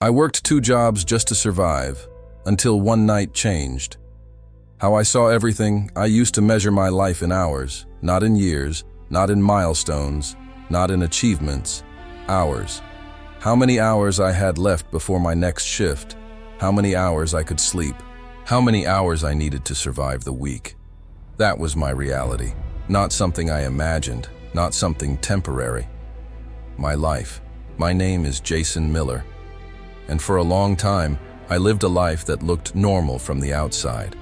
I worked 2 jobs just to survive, until one night changed. How I saw everything, I used to measure my life in hours, not in years, not in milestones, not in achievements, hours. How many hours I had left before my next shift, how many hours I could sleep, how many hours I needed to survive the week. That was my reality, not something I imagined, not something temporary. My life. My name is Jason Miller. And for a long time, I lived a life that looked normal from the outside.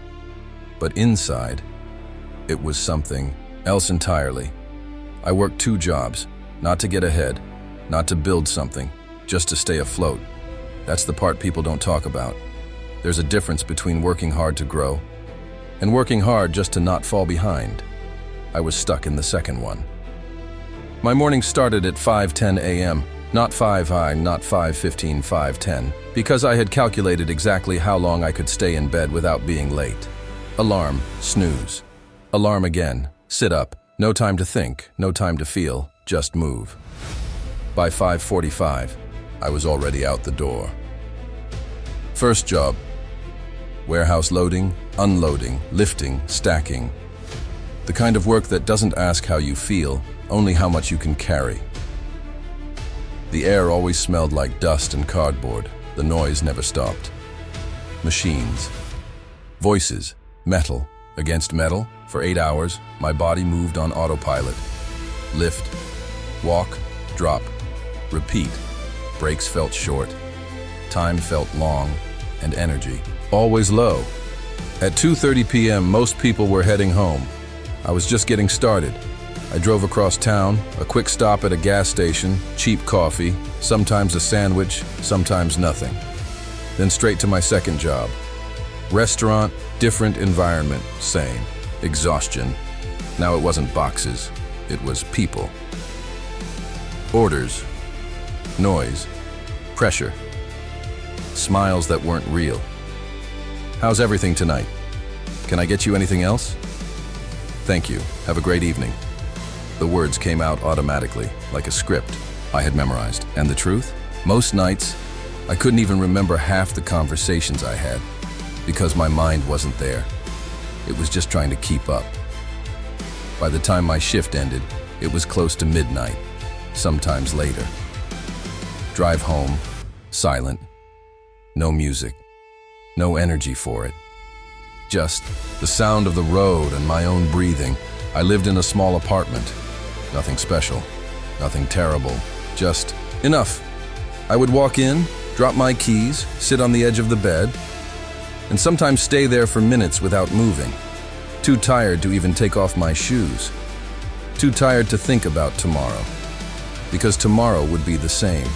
But inside, it was something else entirely. I worked 2 jobs, not to get ahead, not to build something, just to stay afloat. That's the part people don't talk about. There's a difference between working hard to grow and working hard just to not fall behind. I was stuck in the second one. My morning started at 5:10 a.m., not 5 high, not 5:15, 5:10, because I had calculated exactly how long I could stay in bed without being late. Alarm, snooze. Alarm again, sit up, no time to think, no time to feel, just move. By 5:45, I was already out the door. First job. Warehouse loading, unloading, lifting, stacking. The kind of work that doesn't ask how you feel, only how much you can carry. The air always smelled like dust and cardboard. The noise never stopped. Machines. Voices. Metal. Against metal. For 8 hours, my body moved on autopilot. Lift. Walk. Drop. Repeat. Breaks felt short. Time felt long. And energy always low. At 2:30 p.m., most people were heading home. I was just getting started. I drove across town, a quick stop at a gas station, cheap coffee, sometimes a sandwich, sometimes nothing. Then straight to my second job. Restaurant, different environment, same. Exhaustion. Now it wasn't boxes, it was people. Orders. Noise. Pressure. Smiles that weren't real. How's everything tonight? Can I get you anything else? Thank you. Have a great evening. The words came out automatically, like a script I had memorized. And the truth? Most nights, I couldn't even remember half the conversations I had because my mind wasn't there. It was just trying to keep up. By the time my shift ended, it was close to midnight, sometimes later. Drive home, silent. No music, no energy for it. Just the sound of the road and my own breathing. I lived in a small apartment. Nothing special, nothing terrible, just enough. I would walk in, drop my keys, sit on the edge of the bed, and sometimes stay there for minutes without moving. Too tired to even take off my shoes. Too tired to think about tomorrow, because tomorrow would be the same.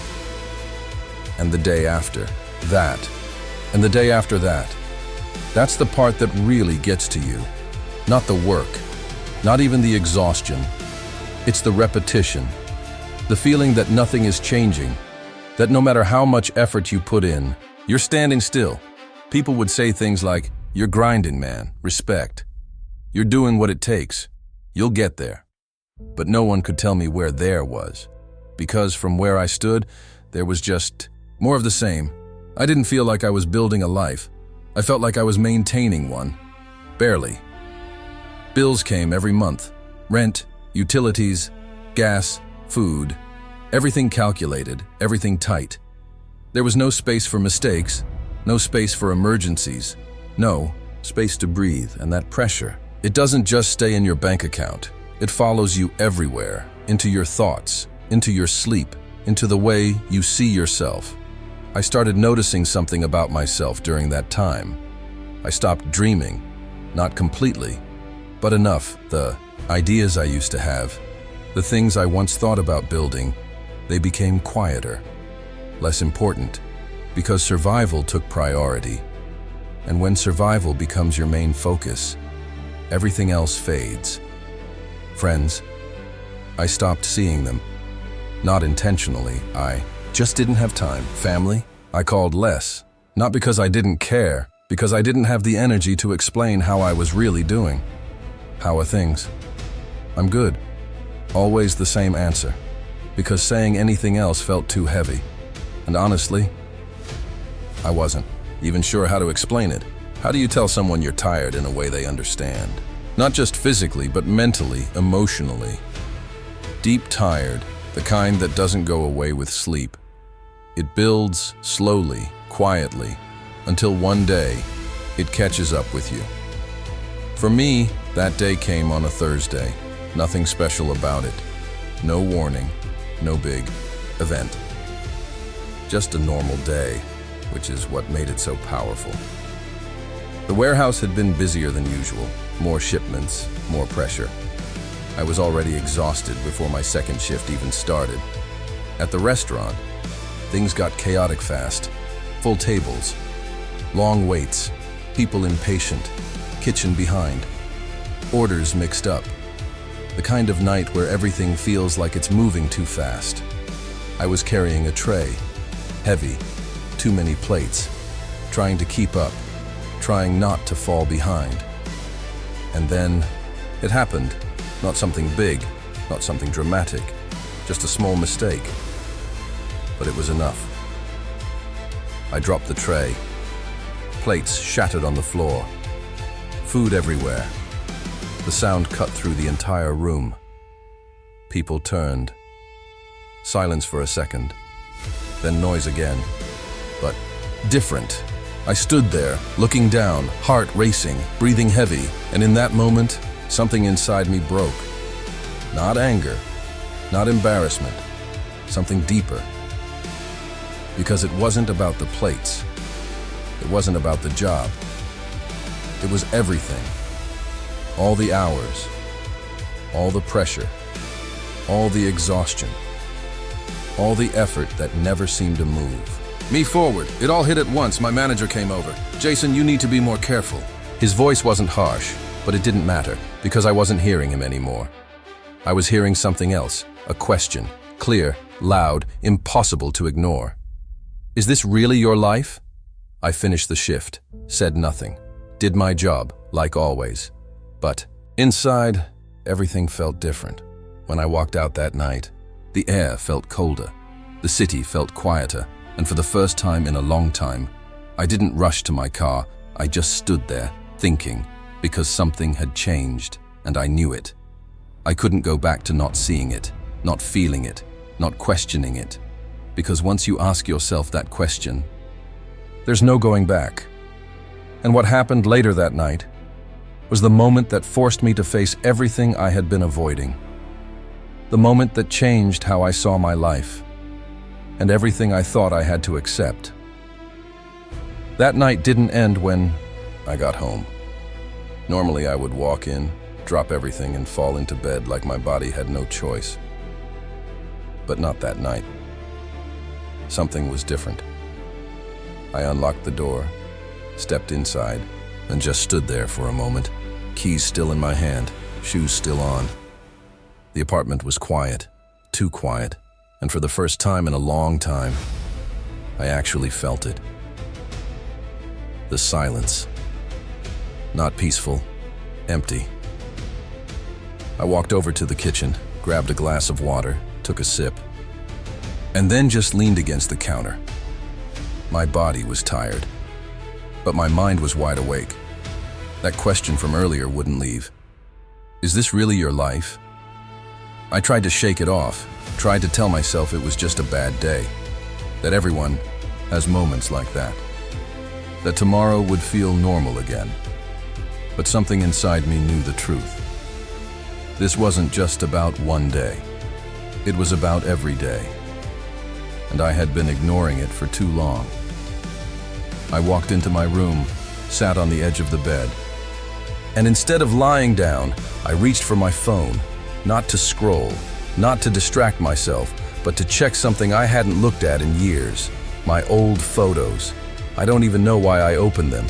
And the day after. That, and the day after that. That's the part that really gets to you. Not the work, not even the exhaustion. It's the repetition, the feeling that nothing is changing, that no matter how much effort you put in, you're standing still. People would say things like, "You're grinding, man, respect. You're doing what it takes. You'll get there." But no one could tell me where there was, because from where I stood, there was just more of the same. I didn't feel like I was building a life. I felt like I was maintaining one. Barely. Bills came every month. Rent, utilities, gas, food. Everything calculated, everything tight. There was no space for mistakes, no space for emergencies, no space to breathe. And that pressure, it doesn't just stay in your bank account. It follows you everywhere, into your thoughts, into your sleep, into the way you see yourself. I started noticing something about myself during that time. I stopped dreaming, not completely, but enough. The ideas I used to have, the things I once thought about building, they became quieter, less important, because survival took priority. And when survival becomes your main focus, everything else fades. Friends, I stopped seeing them. Not intentionally, I just didn't have time. Family, I called less. Not because I didn't care, because I didn't have the energy to explain how I was really doing. How are things? I'm good. Always the same answer. Because saying anything else felt too heavy. And honestly, I wasn't even sure how to explain it. How do you tell someone you're tired in a way they understand? Not just physically, but mentally, emotionally. Deep tired, the kind that doesn't go away with sleep. It builds slowly, quietly, until one day, it catches up with you. For me, that day came on a Thursday. Nothing special about it. No warning, no big event. Just a normal day, which is what made it so powerful. The warehouse had been busier than usual. More shipments, more pressure. I was already exhausted before my second shift even started. At the restaurant, things got chaotic fast. Full tables, long waits, people impatient, kitchen behind, orders mixed up. The kind of night where everything feels like it's moving too fast. I was carrying a tray, heavy, too many plates, trying to keep up, trying not to fall behind. And then it happened. Not something big, not something dramatic, just a small mistake. But it was enough. I dropped the tray. Plates shattered on the floor. Food everywhere. The sound cut through the entire room. People turned. Silence for a second. Then noise again. But different. I stood there, looking down, heart racing, breathing heavy, and in that moment, something inside me broke. Not anger, not embarrassment, something deeper. Because it wasn't about the plates. It wasn't about the job. It was everything. All the hours, all the pressure, all the exhaustion, all the effort that never seemed to move. Me forward. It all hit at once. My manager came over. Jason, you need to be more careful. His voice wasn't harsh, but it didn't matter because I wasn't hearing him anymore. I was hearing something else, a question, clear, loud, impossible to ignore. Is this really your life? I finished the shift, said nothing, did my job, like always. But inside, everything felt different. When I walked out that night, the air felt colder, the city felt quieter, and for the first time in a long time, I didn't rush to my car, I just stood there, thinking, because something had changed, and I knew it. I couldn't go back to not seeing it, not feeling it, not questioning it. Because once you ask yourself that question, there's no going back. And what happened later that night was the moment that forced me to face everything I had been avoiding. The moment that changed how I saw my life, and everything I thought I had to accept. That night didn't end when I got home. Normally I would walk in, drop everything and fall into bed like my body had no choice. But not that night. Something was different. I unlocked the door, stepped inside, and just stood there for a moment, keys still in my hand, shoes still on. The apartment was quiet, too quiet, and for the first time in a long time, I actually felt it. The silence. Not peaceful, empty. I walked over to the kitchen, grabbed a glass of water, took a sip, and then just leaned against the counter. My body was tired, but my mind was wide awake. That question from earlier wouldn't leave. Is this really your life? I tried to shake it off, tried to tell myself it was just a bad day, that everyone has moments like that, that tomorrow would feel normal again. But something inside me knew the truth. This wasn't just about one day. It was about every day. And I had been ignoring it for too long. I walked into my room, sat on the edge of the bed, and instead of lying down, I reached for my phone, not to scroll, not to distract myself, but to check something I hadn't looked at in years, my old photos. I don't even know why I opened them.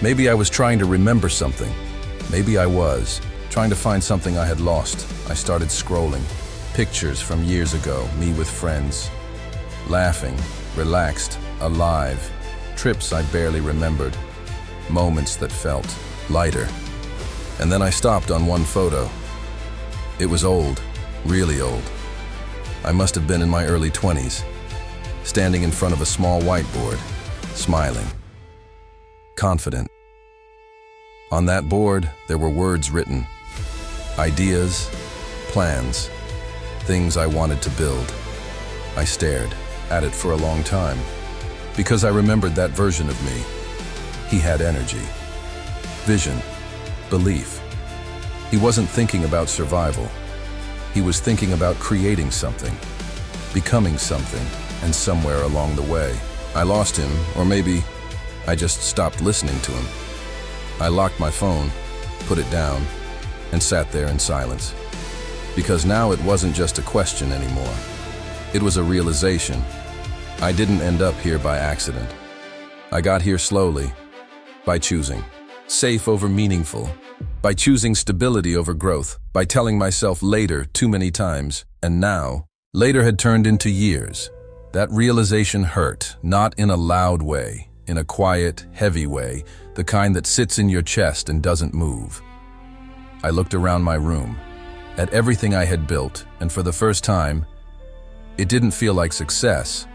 Maybe I was trying to remember something. Maybe I was, trying to find something I had lost. I started scrolling. Pictures from years ago, me with friends, laughing, relaxed, alive. Trips I barely remembered, moments that felt lighter. And then I stopped on one photo. It was old, really old. I must have been in my early 20s, standing in front of a small whiteboard, smiling, confident. On that board, there were words written, ideas, plans, things I wanted to build. I stared at it for a long time because I remembered that version of me. He had energy, vision, belief. He wasn't thinking about survival. He was thinking about creating something, becoming something, and somewhere along the way, I lost him, or maybe I just stopped listening to him. I locked my phone, put it down, and sat there in silence. Because now it wasn't just a question anymore. It was a realization. I didn't end up here by accident. I got here slowly, by choosing. Safe over meaningful, by choosing stability over growth, by telling myself later too many times, and now, later had turned into years. That realization hurt, not in a loud way, in a quiet, heavy way, the kind that sits in your chest and doesn't move. I looked around my room, at everything I had built, and for the first time, it didn't feel like success.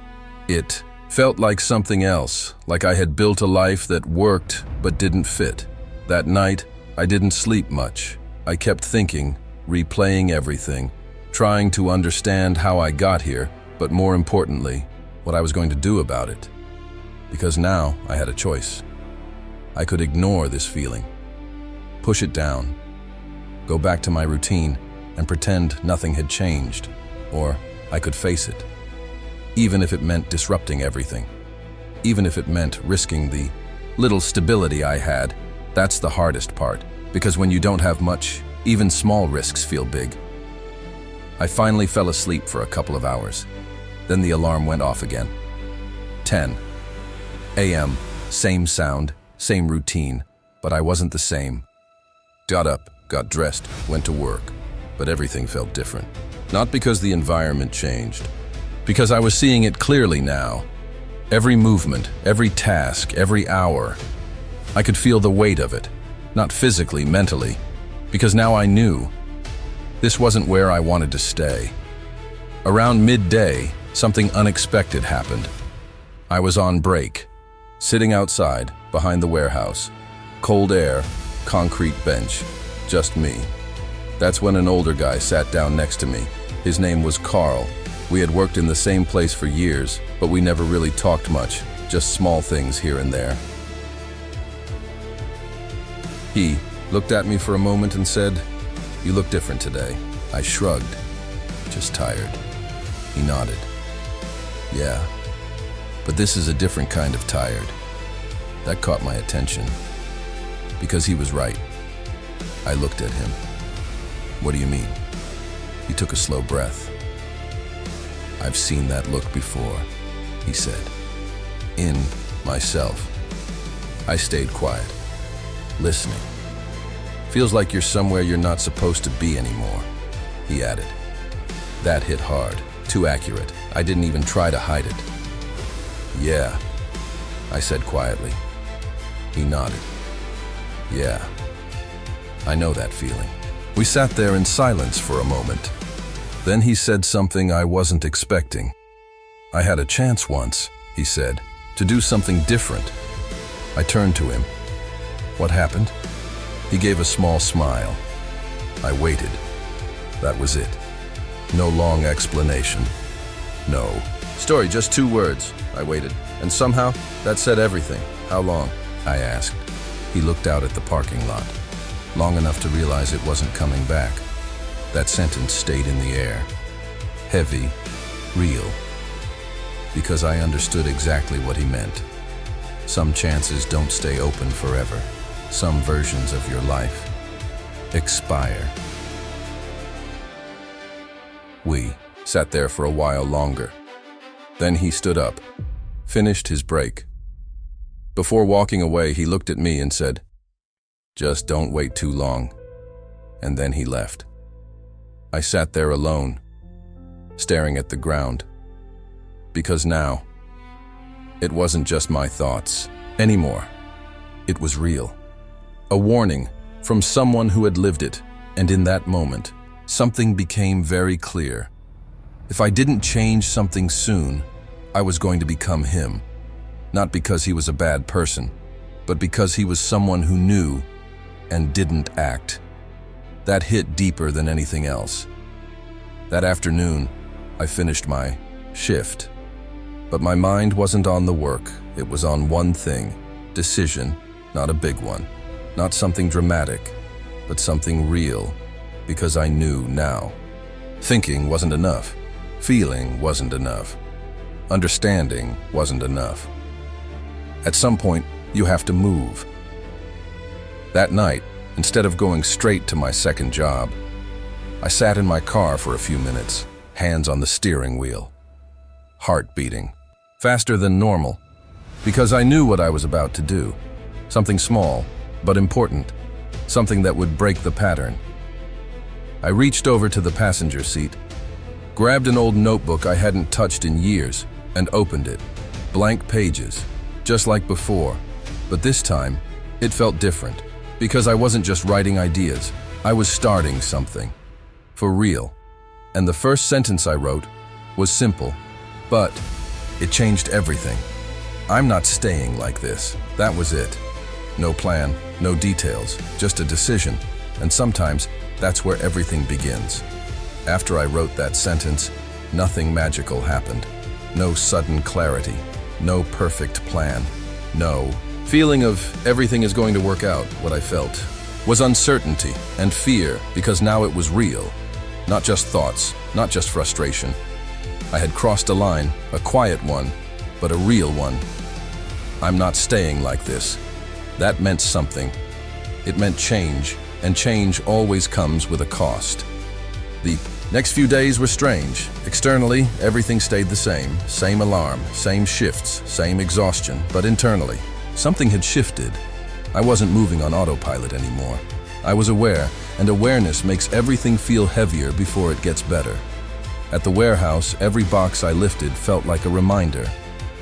It felt like something else, like I had built a life that worked but didn't fit. That night, I didn't sleep much. I kept thinking, replaying everything, trying to understand how I got here, but more importantly, what I was going to do about it. Because now I had a choice. I could ignore this feeling, push it down, go back to my routine and pretend nothing had changed, or I could face it, even if it meant disrupting everything, even if it meant risking the little stability I had. That's the hardest part, because when you don't have much, even small risks feel big. I finally fell asleep for a couple of hours. Then the alarm went off again. 10 a.m., same sound, same routine, but I wasn't the same. Got up, got dressed, went to work, but everything felt different. Not because the environment changed, because I was seeing it clearly now. Every movement, every task, every hour, I could feel the weight of it, not physically, mentally, because now I knew this wasn't where I wanted to stay. Around midday, something unexpected happened. I was on break, sitting outside, behind the warehouse. Cold air, concrete bench, just me. That's when an older guy sat down next to me. His name was Carl. We had worked in the same place for years, but we never really talked much, just small things here and there. He looked at me for a moment and said, "You look different today." I shrugged, just tired. He nodded. "Yeah, but this is a different kind of tired." That caught my attention, because he was right. I looked at him. "What do you mean?" He took a slow breath. "I've seen that look before," he said. "In myself." I stayed quiet, listening. "Feels like you're somewhere you're not supposed to be anymore," he added. That hit hard, too accurate. I didn't even try to hide it. "Yeah," I said quietly. He nodded. "Yeah, I know that feeling." We sat there in silence for a moment. Then he said something I wasn't expecting. "I had a chance once," he said, "to do something different." I turned to him. "What happened?" He gave a small smile. I waited. That was it. No long explanation. No story, just 2 words. I waited, and somehow that said everything. "How long?" I asked. He looked out at the parking lot, long enough to realize it wasn't coming back. That sentence stayed in the air, heavy, real, because I understood exactly what he meant. Some chances don't stay open forever. Some versions of your life expire. We sat there for a while longer. Then he stood up, finished his break. Before walking away, he looked at me and said, "Just don't wait too long." And then he left. I sat there alone, staring at the ground. Because now, it wasn't just my thoughts anymore. It was real. A warning from someone who had lived it, and in that moment, something became very clear. If I didn't change something soon, I was going to become him. Not because he was a bad person, but because he was someone who knew and didn't act. That hit deeper than anything else. That afternoon, I finished my shift. But my mind wasn't on the work. It was on one thing: decision, not a big one. Not something dramatic, but something real, because I knew now. Thinking wasn't enough. Feeling wasn't enough. Understanding wasn't enough. At some point, you have to move. That night, instead of going straight to my second job, I sat in my car for a few minutes, hands on the steering wheel. Heart beating, faster than normal, because I knew what I was about to do. Something small, but important. Something that would break the pattern. I reached over to the passenger seat, grabbed an old notebook I hadn't touched in years, and opened it. Blank pages, just like before. But this time, it felt different, because I wasn't just writing ideas. I was starting something. For real. And the first sentence I wrote was simple, but it changed everything. I'm not staying like this. That was it. No plan, no details, just a decision. And sometimes that's where everything begins. After I wrote that sentence, nothing magical happened. No sudden clarity, no perfect plan, no feeling of everything is going to work out. What I felt was uncertainty and fear, because now it was real. Not just thoughts, not just frustration. I had crossed a line, a quiet one, but a real one. I'm not staying like this. That meant something. It meant change, and change always comes with a cost. The next few days were strange. Externally, everything stayed the same. Same alarm, same shifts, same exhaustion, but internally, something had shifted. I wasn't moving on autopilot anymore. I was aware, and awareness makes everything feel heavier before it gets better. At the warehouse, every box I lifted felt like a reminder.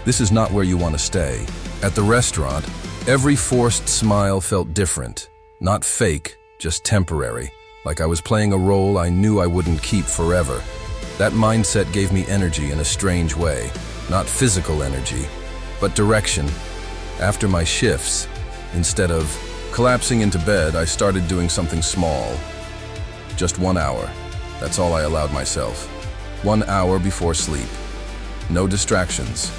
This is not where you want to stay. At the restaurant, every forced smile felt different. Not fake, just temporary. Like I was playing a role I knew I wouldn't keep forever. That mindset gave me energy in a strange way. Not physical energy, but direction. After my shifts, instead of collapsing into bed, I started doing something small. Just 1 hour. That's all I allowed myself. 1 hour before sleep. No distractions.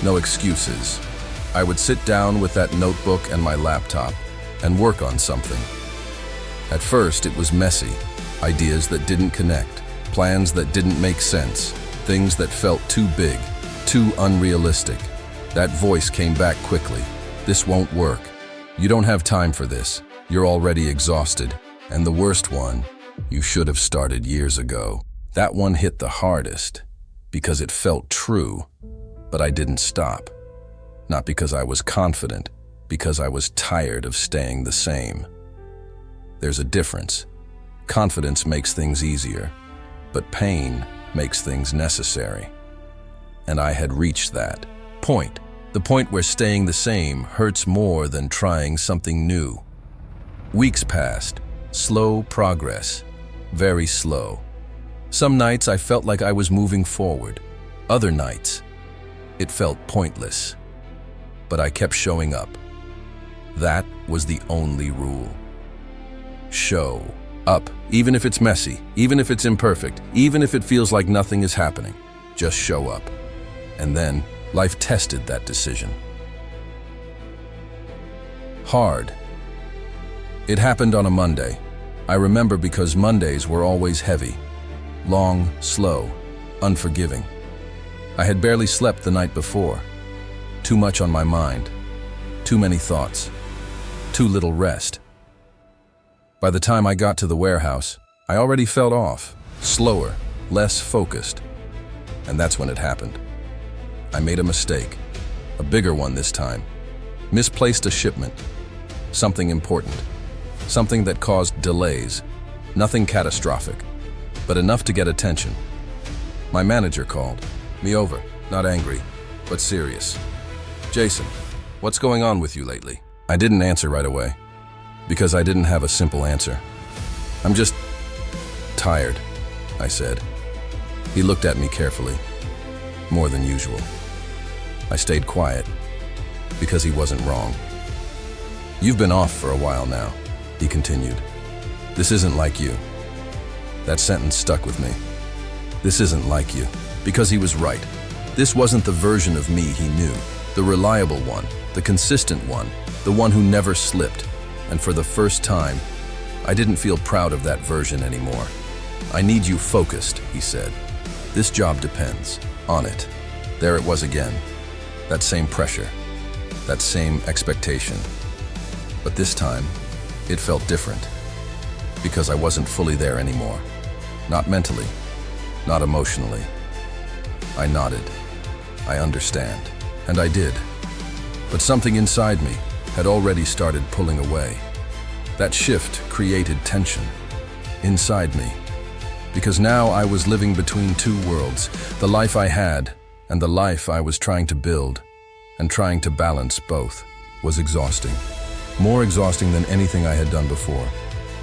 No excuses. I would sit down with that notebook and my laptop and work on something. At first, it was messy. Ideas that didn't connect. Plans that didn't make sense. Things that felt too big, too unrealistic. That voice came back quickly. This won't work. You don't have time for this. You're already exhausted. And the worst one, you should have started years ago. That one hit the hardest because it felt true, but I didn't stop. Not because I was confident, because I was tired of staying the same. There's a difference. Confidence makes things easier, but pain makes things necessary. And I had reached that point. The point where staying the same hurts more than trying something new. Weeks passed. Slow progress. Very slow. Some nights I felt like I was moving forward. Other nights, it felt pointless. But I kept showing up. That was the only rule. Show up, even if it's messy, even if it's imperfect, even if it feels like nothing is happening. Just show up. And then, life tested that decision. Hard. It happened on a Monday. I remember because Mondays were always heavy. Long, slow, unforgiving. I had barely slept the night before. Too much on my mind. Too many thoughts. Too little rest. By the time I got to the warehouse, I already felt off, slower, less focused. And that's when it happened. I made a mistake, a bigger one this time. Misplaced a shipment, something important, something that caused delays, nothing catastrophic, but enough to get attention. My manager called me over, not angry, but serious. "Jason, what's going on with you lately?" I didn't answer right away, because I didn't have a simple answer. "I'm just tired," I said. He looked at me carefully, more than usual. I stayed quiet, because he wasn't wrong. "You've been off for a while now," he continued. "This isn't like you." That sentence stuck with me. This isn't like you. Because he was right. This wasn't the version of me he knew. The reliable one, the consistent one, the one who never slipped. And for the first time, I didn't feel proud of that version anymore. "I need you focused," he said. "This job depends on it." There it was again. That same pressure. That same expectation. But this time, it felt different. Because I wasn't fully there anymore. Not mentally. Not emotionally. I nodded. I understand. And I did. But something inside me had already started pulling away. That shift created tension inside me. Because now I was living between two worlds, the life I had and the life I was trying to build, and trying to balance both was exhausting. More exhausting than anything I had done before.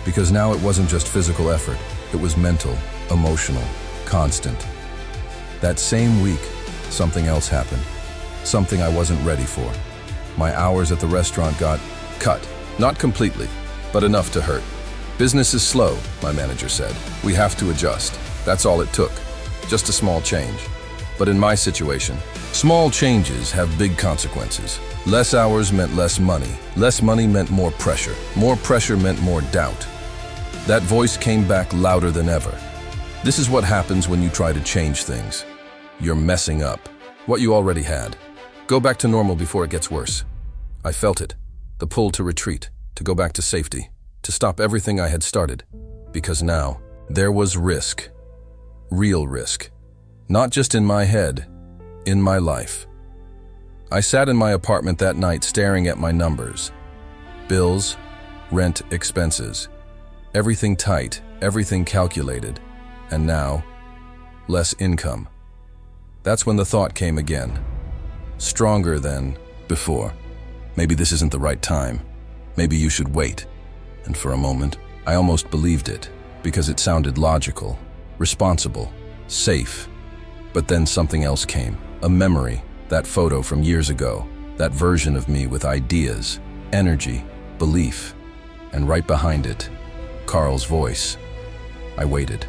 Because now it wasn't just physical effort, it was mental, emotional, constant. That same week, something else happened. Something I wasn't ready for. My hours at the restaurant got cut. Not completely, but enough to hurt. "Business is slow," my manager said. "We have to adjust." That's all it took. Just a small change. But in my situation, small changes have big consequences. Less hours meant less money. Less money meant more pressure. More pressure meant more doubt. That voice came back louder than ever. "This is what happens when you try to change things. You're messing up what you already had. Go back to normal before it gets worse." I felt it, the pull to retreat, to go back to safety, to stop everything I had started. Because now, there was risk. Real risk. Not just in my head, in my life. I sat in my apartment that night staring at my numbers. Bills, rent, expenses. Everything tight, everything calculated. And now, less income. That's when the thought came again. Stronger than before. "Maybe this isn't the right time. Maybe you should wait." And for a moment, I almost believed it, because it sounded logical, responsible, safe. But then something else came. A memory, that photo from years ago, that version of me with ideas, energy, belief. And right behind it, Carl's voice. I waited.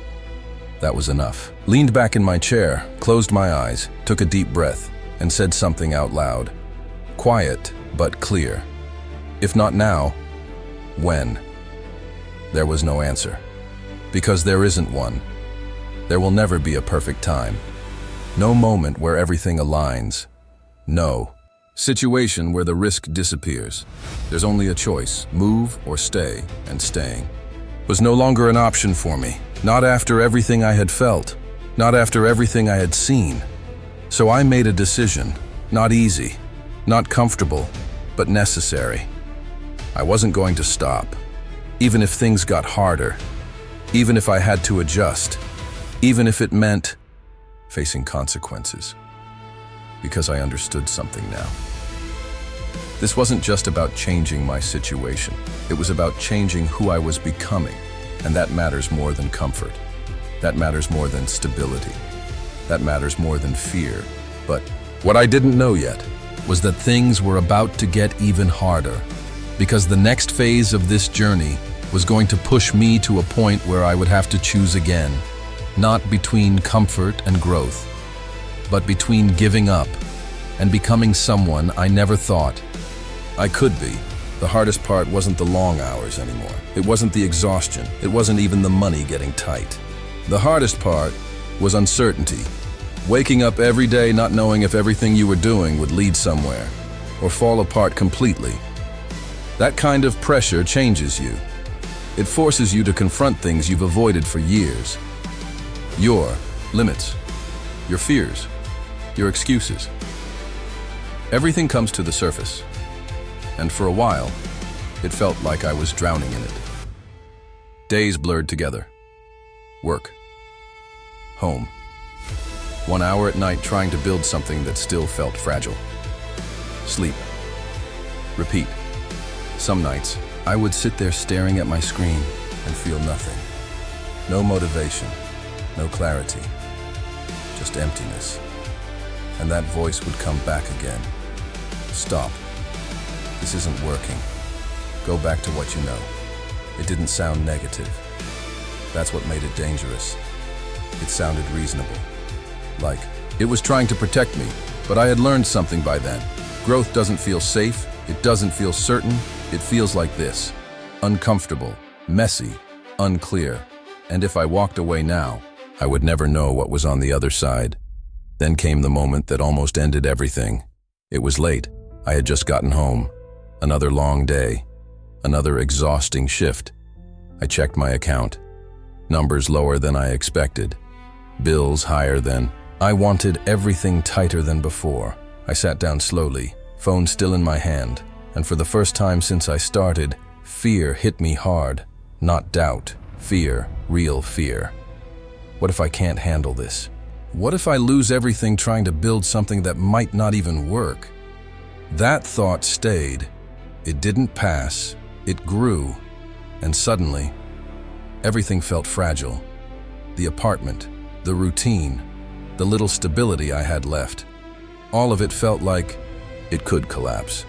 That was enough. Leaned back in my chair, closed my eyes, took a deep breath, and said something out loud. Quiet, but clear. "If not now, when?" There was no answer. Because there isn't one. There will never be a perfect time. No moment where everything aligns. No situation where the risk disappears. There's only a choice, move or stay, and staying was no longer an option for me. Not after everything I had felt, not after everything I had seen. So I made a decision, not easy, not comfortable, but necessary. I wasn't going to stop, even if things got harder, even if I had to adjust, even if it meant facing consequences. Because I understood something now. This wasn't just about changing my situation. It was about changing who I was becoming. And that matters more than comfort. That matters more than stability. That matters more than fear. But what I didn't know yet was that things were about to get even harder. Because the next phase of this journey was going to push me to a point where I would have to choose again. Not between comfort and growth, but between giving up and becoming someone I never thought I could be. The hardest part wasn't the long hours anymore. It wasn't the exhaustion. It wasn't even the money getting tight. The hardest part was uncertainty. Waking up every day not knowing if everything you were doing would lead somewhere or fall apart completely. That kind of pressure changes you. It forces you to confront things you've avoided for years. Your limits, your fears, your excuses. Everything comes to the surface. And for a while, it felt like I was drowning in it. Days blurred together. Work. Home. 1 hour at night trying to build something that still felt fragile. Sleep. Repeat. Some nights, I would sit there staring at my screen and feel nothing. No motivation, no clarity, just emptiness. And that voice would come back again. Stop. This isn't working. Go back to what you know. It didn't sound negative. That's what made it dangerous. It sounded reasonable. Like, it was trying to protect me, but I had learned something by then. Growth doesn't feel safe, it doesn't feel certain, it feels like this. Uncomfortable, messy, unclear. And if I walked away now, I would never know what was on the other side. Then came the moment that almost ended everything. It was late. I had just gotten home. Another long day. Another exhausting shift. I checked my account. Numbers lower than I expected. Bills higher than. I wanted everything tighter than before. I sat down slowly, phone still in my hand, and for the first time since I started, fear hit me hard. Not doubt, fear, real fear. What if I can't handle this? What if I lose everything trying to build something that might not even work? That thought stayed. It didn't pass. It grew. And suddenly, everything felt fragile. The apartment, the routine, the little stability I had left. All of it felt like it could collapse.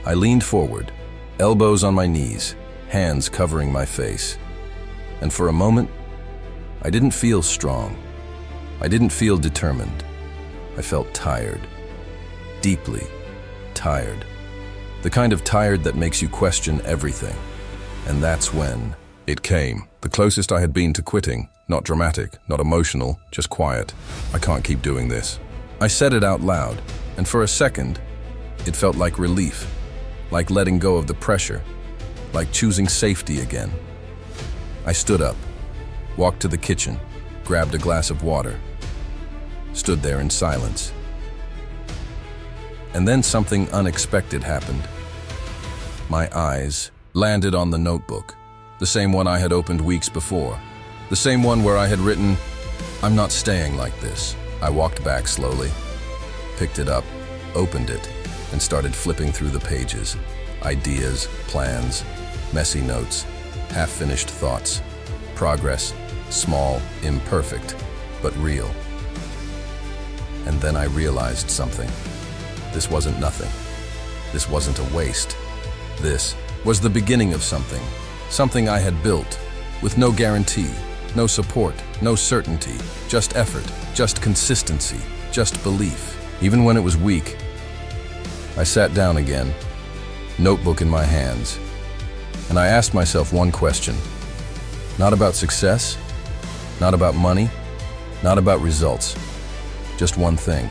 I leaned forward, elbows on my knees, hands covering my face. And for a moment, I didn't feel strong. I didn't feel determined. I felt tired. Deeply tired. The kind of tired that makes you question everything. And that's when it came. The closest I had been to quitting. Not dramatic, not emotional, just quiet. I can't keep doing this. I said it out loud, and for a second, it felt like relief, like letting go of the pressure, like choosing safety again. I stood up, walked to the kitchen, grabbed a glass of water, stood there in silence. And then something unexpected happened. My eyes landed on the notebook, the same one I had opened weeks before, the same one where I had written, "I'm not staying like this." I walked back slowly, picked it up, opened it, and started flipping through the pages. Ideas, plans, messy notes, half-finished thoughts. Progress, small, imperfect, but real. And then I realized something. This wasn't nothing. This wasn't a waste. This was the beginning of something. Something I had built, with no guarantee, no support, no certainty, just effort, just consistency, just belief. Even when it was weak, I sat down again, notebook in my hands, and I asked myself one question. Not about success, not about money, not about results. Just one thing.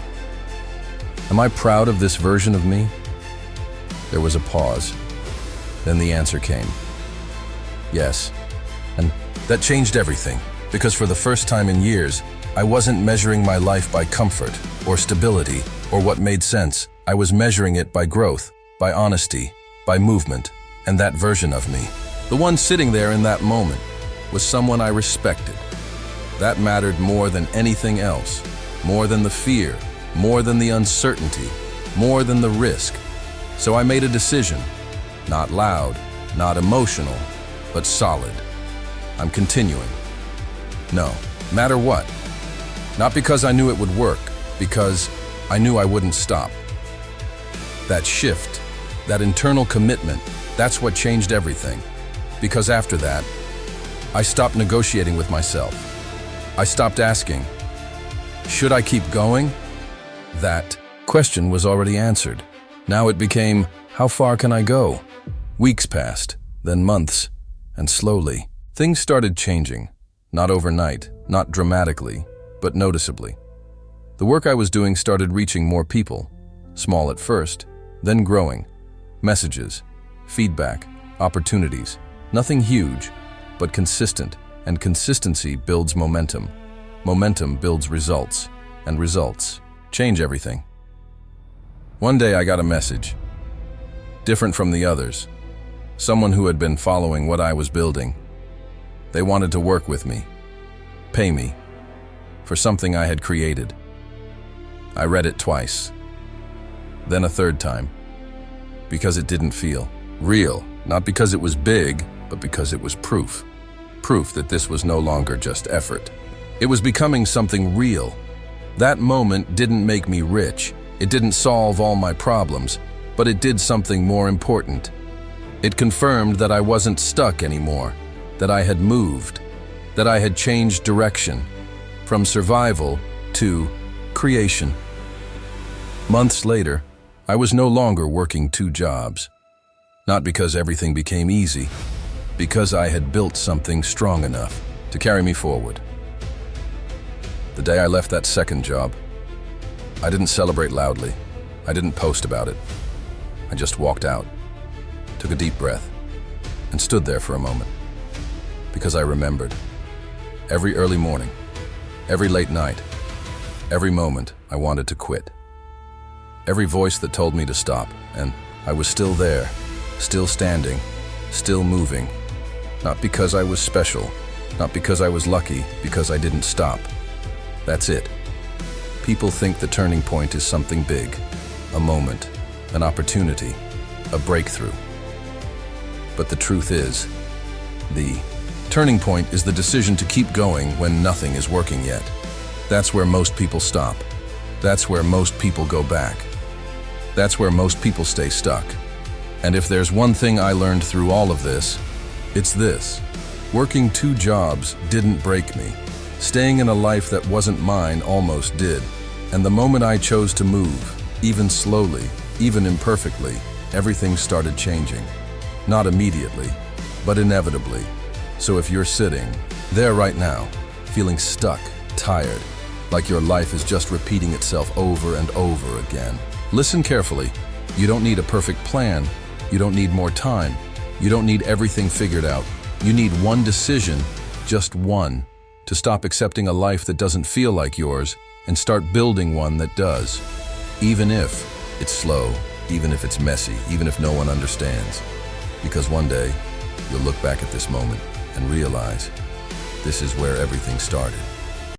Am I proud of this version of me? There was a pause. Then the answer came. Yes. And that changed everything, because for the first time in years, I wasn't measuring my life by comfort or stability or what made sense. I was measuring it by growth, by honesty, by movement, and that version of me, the one sitting there in that moment, was someone I respected. That mattered more than anything else, more than the fear, more than the uncertainty, more than the risk. So I made a decision, not loud, not emotional, but solid. I'm continuing. No, matter what. Not because I knew it would work, because I knew I wouldn't stop. That shift, that internal commitment, that's what changed everything. Because after that, I stopped negotiating with myself. I stopped asking, should I keep going? That question was already answered. Now it became, how far can I go? Weeks passed, then months, and slowly, things started changing. Not overnight, not dramatically, but noticeably. The work I was doing started reaching more people, small at first, then growing. Messages, feedback, opportunities, nothing huge, but consistent, and consistency builds momentum. Momentum builds results, and results change everything. One day I got a message, different from the others, someone who had been following what I was building. They wanted to work with me, pay me, for something I had created. I read it twice, then a third time, because it didn't feel real, not because it was big, but because it was proof. Proof that this was no longer just effort. It was becoming something real. That moment didn't make me rich. It didn't solve all my problems, But it did something more important. It confirmed that I wasn't stuck anymore, that I had moved, that I had changed direction from survival to creation. Months later, I was no longer working 2 jobs. Not because everything became easy, because I had built something strong enough to carry me forward. The day I left that second job, I didn't celebrate loudly. I didn't post about it. I just walked out, took a deep breath, and stood there for a moment. Because I remembered. Every early morning, every late night, every moment I wanted to quit. Every voice that told me to stop, and I was still there, still standing, still moving. Not because I was special, not because I was lucky, because I didn't stop. That's it. People think the turning point is something big, a moment, an opportunity, a breakthrough. But the truth is, the turning point is the decision to keep going when nothing is working yet. That's where most people stop. That's where most people go back. That's where most people stay stuck. And if there's one thing I learned through all of this, it's this. Working 2 jobs didn't break me. Staying in a life that wasn't mine almost did. And the moment I chose to move, even slowly, even imperfectly, everything started changing. Not immediately, but inevitably. So if you're sitting there right now, feeling stuck, tired, like your life is just repeating itself over and over again, listen carefully. You don't need a perfect plan. You don't need more time. You don't need everything figured out. You need one decision, just one, to stop accepting a life that doesn't feel like yours and start building one that does. Even if it's slow, even if it's messy, even if no one understands. Because one day, you'll look back at this moment and realize this is where everything started.